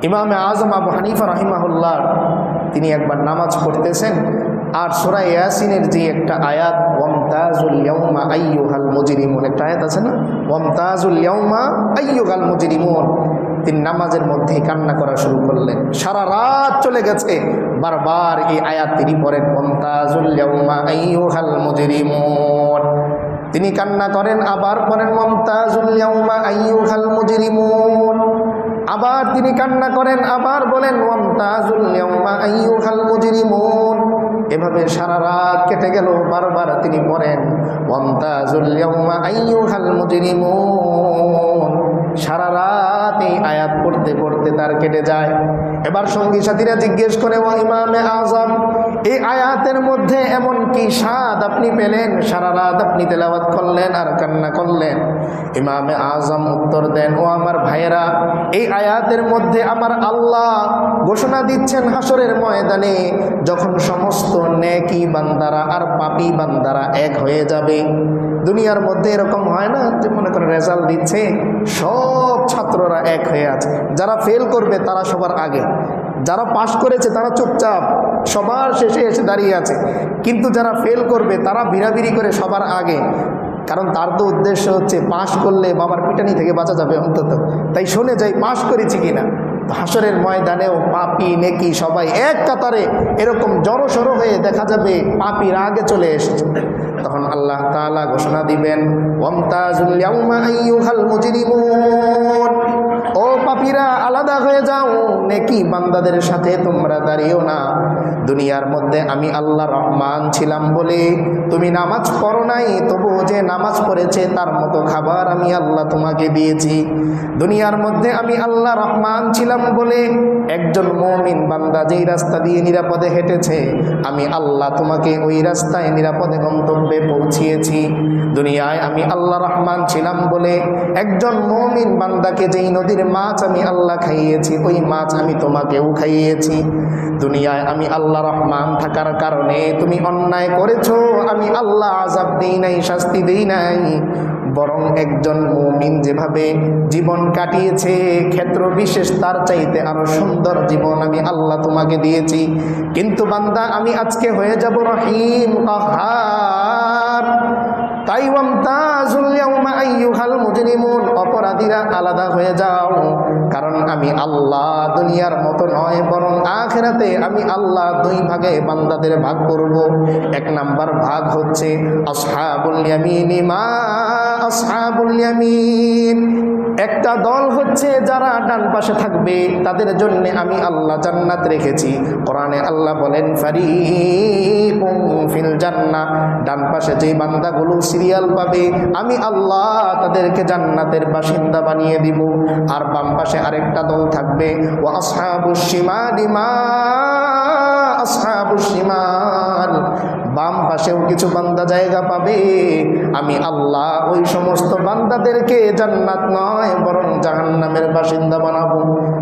ইমামে আজম আবু হানিফা রাহিমাহুল্লাহ তিনি একবার নামাজ পড়তেছেন, আর সূরা ইয়াসিনের যে একটা আয়াত ওয়ামতাজুল ইয়াউমা আইয়ুহাল মুজরিমুন, একটা আয়াত আছে না, ওয়ামতাজুল ইয়াউমা আইয়ুহাল মুজরিমুন, তিনি নামাজের মধ্যেই কান্না করা শুরু করলেন। সারা রাত চলে গেছে, বারবার এই আয়াত তিনি পড়েন, ওয়ামতাজুল ইয়াউমা আইয়ুহাল মুজরিমুন। তিনি কান্না করেন, আবার পড়েন ওয়ামতাজুল ইয়াউমা আইয়ুহাল মুজরিমুন। আবার তিনি কান্না করেন, আবার বলেন ওয়ামতাজুল ইয়াউমা আইয়ুহাল মুজরিমুন। এভাবে সারা রাত কেটে গেল, বারবার তিনি পড়েন ওয়ামতাজুল ইয়াউমা আইয়ুহাল মুজরিমুন। সারা রাত এই আয়াত পড়তে পড়তে তার কেটে যায়। এবার সঙ্গী সাথীরা জিজ্ঞেস করে, ও ইমামে আজম, এই আয়াতের মধ্যে এমন কি স্বাদ আপনি পেলেন, সারা রাত আপনি তেলাওয়াত করলেন আর কান্না করলেন? ইমামে আজম উত্তর দেন, ও আমার ভাইয়েরা, এই আয়াতের মধ্যে আমার আল্লাহ ঘোষণা দিচ্ছেন হাসরের ময়দানে যখন সমস্ত নেকি বান্দারা আর পাপী বান্দারা এক হয়ে যাবে। দুনিয়ার মধ্যে এরকম হয় না যে মনে করে রেজাল্ট দিচ্ছে, সব ছাত্ররা এক হয়ে আছে, যারা ফেল করবে তারা সবার আগে, যারা পাশ করেছে তারা চুপচাপ সবার শেষে এসে দাঁড়িয়ে আছে, কিন্তু যারা ফেল করবে তারা ভিড়াভিড়ি করে সবার আগে। কারণ তার তো উদ্দেশ্য হচ্ছে পাশ করলে বাবার পিটানি থেকে বাঁচা যাবে অন্তত, তাই শুনে যাই পাশ করেছি কিনা। হাসরের ময়দানেও পাপী নেকি সবাই এক কাতারে এরকম জড়সড় হয়ে দেখা যাবে পাপীরা আগে চলে এসেছে। তখন আল্লাহ তাআলা ঘোষণা দিবেন, ওয়ামতাজুল ইয়াউমা আইয়ুহাল মুজরিমুন, ও পাপীরা আলাদা হয়ে যাও, নেকি বান্দাদের সাথে তোমরা দাঁড়িও না। দুনিয়ার মধ্যে আমি আল্লাহ রহমান ছিলাম বলে তুমি নামাজ পড়ো নাই, তবুও যে নামাজ পড়েছে তার মতো খাবার আমি আল্লাহ তোমাকে দিয়েছি। দুনিয়ার মধ্যে আমি আল্লাহ রহমান ছিলাম বলে একজন মুমিন বান্দা যেই রাস্তা দিয়ে নিরাপদে হেঁটেছে, আমি আল্লাহ তোমাকে ওই রাস্তায় নিরাপদে গন্তব্যে পৌঁছিয়েছি। দুনিয়ায় আমি আল্লাহ রহমান ছিলাম বলে একজন মুমিন বান্দাকে যেই নদীর মাছ আমি আল্লাহ খাইয়েছি, ওই মাছ আমি তোমাকেও খাইয়েছি। দুনিয়ায় আমি আল্লাহ রহমান থাকার কারণে তুমি অন্যায় করেছো, আমি আল্লাহ আযাব দেই নাই, শাস্তি দেই নাই, বরং একজন মুমিন যেভাবে জীবন কাটিয়েছে ক্ষেত্র বিশেষ তার চাইতে আরো সুন্দর জীবন আমি আল্লাহ তোমাকে দিয়েছি। কিন্তু বান্দা আমি আজকে হয়ে যাব রহিম কাহার, তাই ওয়ামতাজুল ইয়াউমা আইয়ুহাল মুজরিমুন, অপরাধীরা আলাদা হয়ে যাও, কারণ আমি আল্লাহ দুনিয়ার মতো নয়, বরং আখিরাতে আমি আল্লাহ দুই ভাগে বান্দাদের ভাগ করব। এক নাম্বার ভাগ হচ্ছে আসহাবুল ইয়ামিন, মা আসহাবুল ইয়ামিন, একটা দল হচ্ছে যারা ডান পাশে থাকবে, তাদের জন্য আমি আল্লাহ জান্নাত রেখেছি। কোরআনে আল্লাহ বলেন ফারিকুম ফিল জান্নাহ, ডান পাশে যে বান্দাগুলো সিরিয়াল পাবে আমি আল্লাহ তাদেরকে জান্নাতের বাসিন্দা বানিয়ে দিব। আর বাম পাশে আরেকটা দল থাকবে, ওয়া আসহাবুশ শিমালি মা আসহাবুশ শিমাল, বাম পাশেও কিছু বান্দা জায়গা পাবে, আমি আল্লাহ ওই সমস্ত বান্দাদেরকে জান্নাত নয় বরং জাহান্নামের বাসিন্দা বানাবো।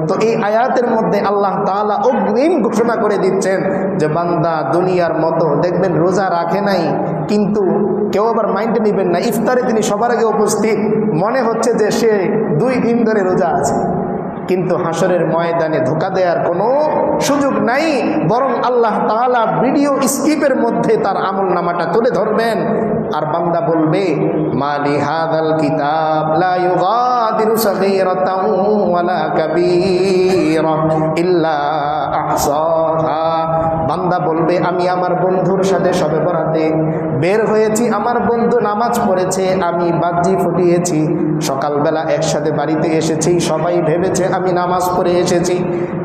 তো এই আয়াতের মধ্যে আল্লাহ তাআলা অগ্রিম ঘোষণা করে দিচ্ছেন যে বান্দা দুনিয়ার মতো দেখবেন রোজা রাখে নাই, কিন্তু কেউ আবার মাইন্ডে নেবেন না, ইফতারে তিনি সবার আগে উপস্থিত, মনে হচ্ছে যে সে 2 দিন ধরে রোজা আছে, কিন্তু হাসরের ময়দানে ধোঁকা দেওয়ার কোনো সুযোগ নাই, বরং আল্লাহ তাআলা ভিডিও স্কিপের মধ্যে তার আমলনামাটা তুলে ধরবেন। আর বান্দা বলবে মালি হাযাল কিতাব লা ইউগাদিরু সাগীরাতাও ওয়ালা কাবীরা ইল্লা আহসাহা, বান্দা বলবে আমি আমার বন্ধুর সাথে শবে বরাতে বের হয়েছি, আমার বন্ধু নামাজ পড়েছে, আমি বাজি ফুটিয়েছি, সকালবেলা একসাথে বাড়িতে এসেছি, সবাই ভেবেছে আমি নামাজ পড়ে এসেছি,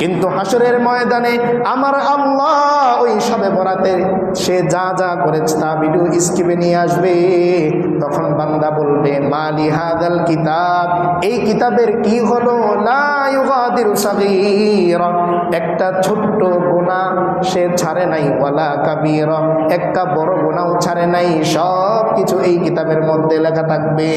কিন্তু হাসরের ময়দানে আমার আল্লাহ ওই শবে বরাতে সে যা যা করেছে তা ভিডিও স্কিপে নিয়ে আসবে। তখন বান্দা বলবে মালি হাযাল কিতাব, এই কিতাবের কি হলো, লা ইউগাদিরু সাগীরা, একটা ছোট্ট গুনাহ সে ছাড়ে নাই, ওয়ালা কাবীরা, একটা বড় গুনাহও ছাড়ে নাই, সব কিছু এই কিতাবের মধ্যে লেখা থাকবে।